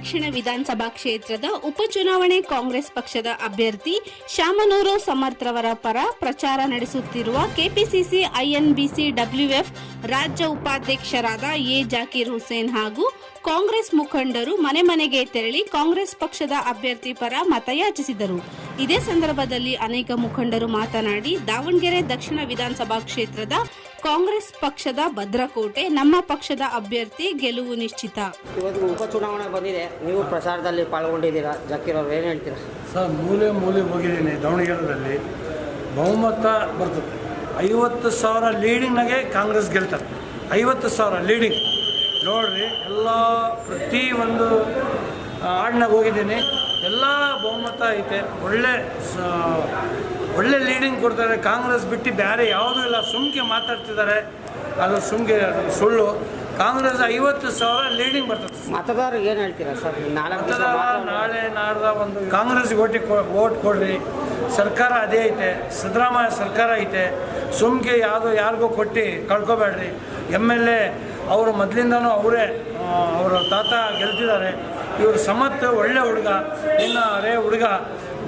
ದಕ್ಷಿಣ ವಿಧಾನಸಭಾ ಕ್ಷೇತ್ರದ ಉಪಚುನಾವಣೆ ಕಾಂಗ್ರೆಸ್ ಪಕ್ಷದ ಅಭ್ಯರ್ಥಿ ಶಾಮನೂರು ಸಮರ್ಥರವರ ಪರ ಪ್ರಚಾರ ನಡೆಸುತ್ತಿರುವ ಕೆಪಿಸಿಸಿ ಐಎನ್ಬಿಸಿ ಡಬ್ಲ್ಯೂಎಫ್ ರಾಜ್ಯ ಉಪಾಧ್ಯಕ್ಷರಾದ ಎ ಜಾಕೀರ್ ಹುಸೇನ್ ಹಾಗೂ ಕಾಂಗ್ರೆಸ್ ಮುಖಂಡರು ಮನೆ ಮನೆಗೆ ತೆರಳಿ ಕಾಂಗ್ರೆಸ್ ಪಕ್ಷದ ಅಭ್ಯರ್ಥಿ ಪರ ಮತಯಾಚಿಸಿದರು. ಇದೇ ಸಂದರ್ಭದಲ್ಲಿ ಅನೇಕ ಮುಖಂಡರು ಮಾತನಾಡಿ, ದಾವಣಗೆರೆ ದಕ್ಷಿಣ ವಿಧಾನಸಭಾ ಕ್ಷೇತ್ರದ ಕಾಂಗ್ರೆಸ್ ಪಕ್ಷದ ಭದ್ರಕೋಟೆ, ನಮ್ಮ ಪಕ್ಷದ ಅಭ್ಯರ್ಥಿ ಗೆಲುವು ನಿಶ್ಚಿತ. ಇವತ್ತು ಉಪಚುನಾವಣೆ ಬಂದಿದೆ, ನೀವು ಪ್ರಚಾರದಲ್ಲಿ ಪಾಲ್ಗೊಂಡಿದ್ದೀರಾ. ಜಾಕೀರ್ ಅವರು ಏನು ಹೇಳ್ತೀರಾ? ಸರ್, ಮೂಲೆ ಹೋಗಿದ್ದೀನಿ. ದಾವಣಗೆರೆಯಲ್ಲಿ ಬಹುಮತ ಬರ್ತದೆ. 50,000 ಲೀಡಿಂಗ್ನಾಗೆ ಕಾಂಗ್ರೆಸ್ ಗೆಲ್ತಾರೆ. 50,000 ಲೀಡಿಂಗ್ ನೋಡ್ರಿ. ಎಲ್ಲ ಪ್ರತಿ ಒಂದು ಹಾಡಿನಾಗ ಹೋಗಿದ್ದೀನಿ, ಎಲ್ಲ ಬಹುಮತ ಐತೆ. ಒಳ್ಳೆ ಲೀಡಿಂಗ್ ಕೊಡ್ತಾರೆ. ಕಾಂಗ್ರೆಸ್ ಬಿಟ್ಟು ಬೇರೆ ಯಾವುದೂ ಇಲ್ಲ. ಸುಮ್ಕೆ ಮಾತಾಡ್ತಿದ್ದಾರೆ, ಅದು ಸುಮ್ಕೆ ಸುಳ್ಳು. ಕಾಂಗ್ರೆಸ್ 50,000 ಲೀಡಿಂಗ್ ಬರ್ತದೆ. ಮತದಾರರಿಗೆ ಏನು ಹೇಳ್ತೀರಾ ಸರ್? ನಾಳೆ ನಾಡ್ದ ಒಂದು ಕಾಂಗ್ರೆಸ್ಗೆ ಓಟ್ ಕೊಡ್ರಿ. ಸರ್ಕಾರ ಅದೇ ಐತೆ, ಸಿದ್ದರಾಮಯ್ಯ ಸರ್ಕಾರ ಐತೆ. ಸುಮ್ಕೆ ಯಾರಿಗೂ ಕೊಟ್ಟು ಕಳ್ಕೊಬೇಡ್ರಿ. MLA ಅವರು ಮೊದಲಿಂದನೂ ಅವರ ತಾತ ಗೆಲ್ತಿದ್ದಾರೆ. ಇವರು ಸಮತ್ ಒಳ್ಳೆ ಹುಡುಗ, ಇನ್ನು ಅರೇ ಹುಡುಗ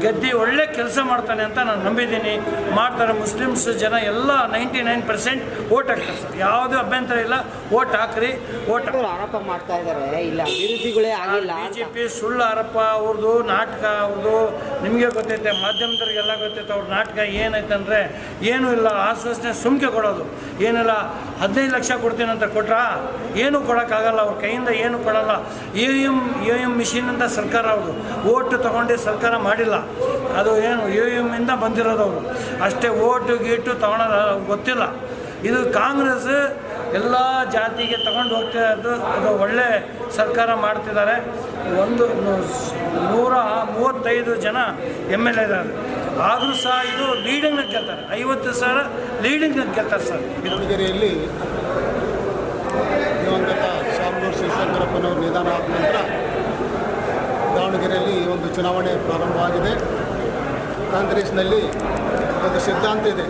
ಗೆದ್ದು ಒಳ್ಳೆ ಕೆಲಸ ಮಾಡ್ತಾನೆ ಅಂತ ನಾನು ನಂಬಿದ್ದೀನಿ. ಮಾಡ್ತಾರೆ. ಮುಸ್ಲಿಮ್ಸ್ ಜನ ಎಲ್ಲ 99% ಓಟ್ ಹಾಕ್ತಾರೆ ಸರ್. ಯಾವುದೇ ಅಭ್ಯಂತರ ಇಲ್ಲ. ಓಟ್ ಹಾಕ್ರಿ. ಆರೋಪ ಮಾಡ್ತಾ ಇದ್ದಾರೆ, ಇಲ್ಲ ಅಭಿವೃದ್ಧಿಗಳೇ ಆಗಿಲ್ಲ. BJP ಸುಳ್ಳು ಆರೋಪ. ಅವ್ರದ್ದು ನಾಟಕ. ಅವ್ರದ್ದು ನಿಮಗೆ ಗೊತ್ತೈತೆ, ಮಾಧ್ಯಮದವ್ರಿಗೆಲ್ಲ ಗೊತ್ತೈತೆ. ಅವ್ರ ನಾಟಕ ಏನೈತಂದರೆ ಏನೂ ಇಲ್ಲ. ಆಶ್ವಾಸನೆ ಸುಮ್ಕೆ ಕೊಡೋದು. ಏನಿಲ್ಲ, 15 ಲಕ್ಷ ಕೊಡ್ತೀನಿ ಅಂತ ಕೊಟ್ರಾ? ಏನೂ ಕೊಡೋಕ್ಕಾಗಲ್ಲ. ಅವ್ರ ಕೈಯಿಂದ ಏನೂ ಕೊಡೋಲ್ಲ. EVM ಮಿಷಿನಿಂದ ಸರ್ಕಾರ ಅವರು ಓಟು ತೊಗೊಂಡು ಸರ್ಕಾರ ಮಾಡಿಲ್ಲ. ಅದು ಏನು EVM ಇಂದ ಬಂದಿರೋದವರು ಅಷ್ಟೇ. ಓಟು ಗೀಟು ತೊಗೊಳೋದು ಗೊತ್ತಿಲ್ಲ. ಇದು ಕಾಂಗ್ರೆಸ್ ಎಲ್ಲ ಜಾತಿಗೆ ತಗೊಂಡು ಹೋಗ್ತಾ ಇರೋದು. ಅದು ಒಳ್ಳೆ ಸರ್ಕಾರ ಮಾಡ್ತಿದ್ದಾರೆ. 135 ಜನ MLA ಇದ್ದಾರೆ. ಆದರೂ ಸಹ ಇದು ಲೀಡಿಂಗ್ನ ಗೆಲ್ತಾರೆ. 50,000 ಲೀಡಿಂಗ್ನ ಗೆಲ್ತಾರೆ ಸರ್. ದಾವಣಗೆರೆಯಲ್ಲಿ ದಿವಂಗತ ಶಾಮನೂರು ಶಿವಶಂಕರಪ್ಪನವರು ನಿಧನ ಆದ ನಂತರ ದಾವಣಗೆರೆಯಲ್ಲಿ ಈ ಒಂದು ಚುನಾವಣೆ ಪ್ರಾರಂಭವಾಗಿದೆ. ಕಾಂಗ್ರೆಸ್ನಲ್ಲಿ ಒಂದು ಸಿದ್ಧಾಂತ ಇದೆ,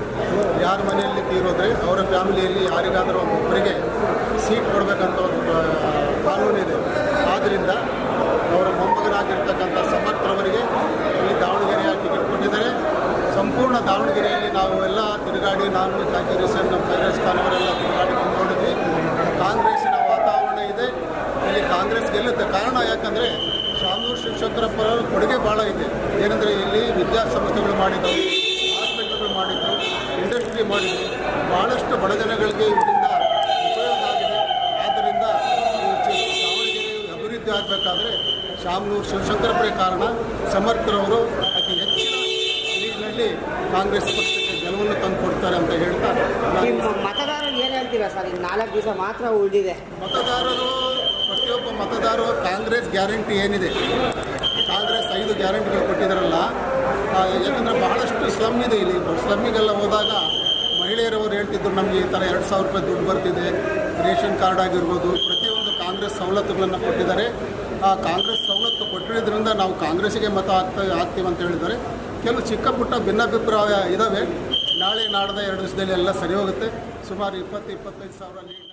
ಯಾರ ಮನೆಯಲ್ಲಿ ತೀರೋದ್ರೆ ಅವರ ಫ್ಯಾಮಿಲಿಯಲ್ಲಿ ಯಾರಿಗಾದರೂ ಒಬ್ಬರಿಗೆ ಸೀಟ್ ಕೊಡಬೇಕಂತ ಒಂದು ಕಾನೂನಿದೆ. ಆದ್ದರಿಂದ ಅವರ ಮೊಮ್ಮಗನಾಗಿರ್ತಕ್ಕಂಥ ಸಮರ್ಥರವರಿಗೆ ಇಲ್ಲಿ ದಾವಣಗೆರೆಯ ಟಿಕೆಟ್ ಕೊಟ್ಟಿದ್ದಾರೆ. ಸಂಪೂರ್ಣ ದಾವಣಗೆರೆಯಲ್ಲಿ ನಾವು ಎಲ್ಲ ತಿರುಗಾಡಿ, ನಾನು ಜಾಕೀರ್ ಹುಸೇನ್, ನಮ್ಮ ಫೈರೋಜ್ ಖಾನ್ ಅವರೆಲ್ಲ ತಿರುಗಾಡಿ ನೋಡಿದ್ವಿ. ಕಾಂಗ್ರೆಸ್ಸಿನ ವಾತಾವರಣ ಇದೆ. ಇಲ್ಲಿ ಕಾಂಗ್ರೆಸ್ ಗೆಲ್ಲುತ್ತೆ. ಕಾರಣ ಯಾಕಂದರೆ ಶಾಮನೂರು ಶಿವಶಂಕರಪ್ಪನವರ ಕೊಡುಗೆ ಭಾಳ ಇದೆ. ಏನಂದರೆ ಇಲ್ಲಿ ವಿದ್ಯಾಸಂಸ್ಥೆಗಳು ಮಾಡಿದ್ರು, ಹಾಸ್ಪಿಟಲ್ಗಳು ಮಾಡಿದ್ರು, ಇಂಡಸ್ಟ್ರಿ ಮಾಡಿದ್ರು. ಭಾಳಷ್ಟು ಬಡ ಜನಗಳಿಗೆ ಇದರಿಂದ ಉಪಯೋಗ ಆಗಿದೆ. ಆದ್ದರಿಂದ ದಾವಣಗೆರೆ ಅಭಿವೃದ್ಧಿ ಆಗಬೇಕಾದ್ರೆ ಶಾಮನೂರು ಶಿವಶಂಕರಪ್ಪರೇ ಕಾರಣ. ಸಮರ್ಥರವರು ಅತಿ ಹೆಚ್ಚಿನ ಲೀಗ್ನಲ್ಲಿ ಕಾಂಗ್ರೆಸ್ ಪಕ್ಷಕ್ಕೆ ಗೆಲುವನ್ನು ತಂದು ಕೊಡ್ತಾರೆ ಅಂತ ಹೇಳ್ತಾ, ಮತದಾರರು ಏನು ಹೇಳ್ತೀರಾ ಸರ್? ಈಗ 4 ದಿವಸ ಮಾತ್ರ ಉಳಿದಿದೆ. ಮತದಾರರು, ಪ್ರತಿಯೊಬ್ಬ ಮತದಾರರು ಕಾಂಗ್ರೆಸ್ ಗ್ಯಾರಂಟಿ ಏನಿದೆ, ಕಾಂಗ್ರೆಸ್ 5 ಗ್ಯಾರಂಟಿಗಳು ಕೊಟ್ಟಿದ್ದಾರಲ್ಲ, ಯಾಕಂದರೆ ಬಹಳಷ್ಟು ಸ್ಲಮ್ ಇದೆ ಇಲ್ಲಿ. ಸ್ಲಮ್ಮಿಗೆಲ್ಲ ಹೋದಾಗ ಮಹಿಳೆಯರವರು ಹೇಳ್ತಿದ್ರು, ನಮಗೆ ಈ ಥರ 2,000 ರೂಪಾಯಿ ದುಡ್ಡು ಬರ್ತಿದೆ, ರೇಷನ್ ಕಾರ್ಡ್ ಆಗಿರ್ಬೋದು, ಪ್ರತಿಯೊಂದು ಕಾಂಗ್ರೆಸ್ ಸವಲತ್ತುಗಳನ್ನು ಕೊಟ್ಟಿದ್ದಾರೆ. ಆ ಕಾಂಗ್ರೆಸ್ ಸವಲತ್ತು ಕೊಟ್ಟಿರೋದ್ರಿಂದ ನಾವು ಕಾಂಗ್ರೆಸ್ಸಿಗೆ ಮತ ಹಾಕ್ತೀವಿ ಅಂತ ಹೇಳಿದ್ದಾರೆ. ಕೆಲವು ಚಿಕ್ಕ ಪುಟ್ಟ ಭಿನ್ನಾಭಿಪ್ರಾಯ ಇದ್ದಾವೆ. ನಾಳೆ ನಾಡ್ದ 2 ದಿವಸದಲ್ಲಿ ಎಲ್ಲ ಸರಿ ಹೋಗುತ್ತೆ. ಸುಮಾರು 20-25 ಸಾವಿರ ಲೀಡ್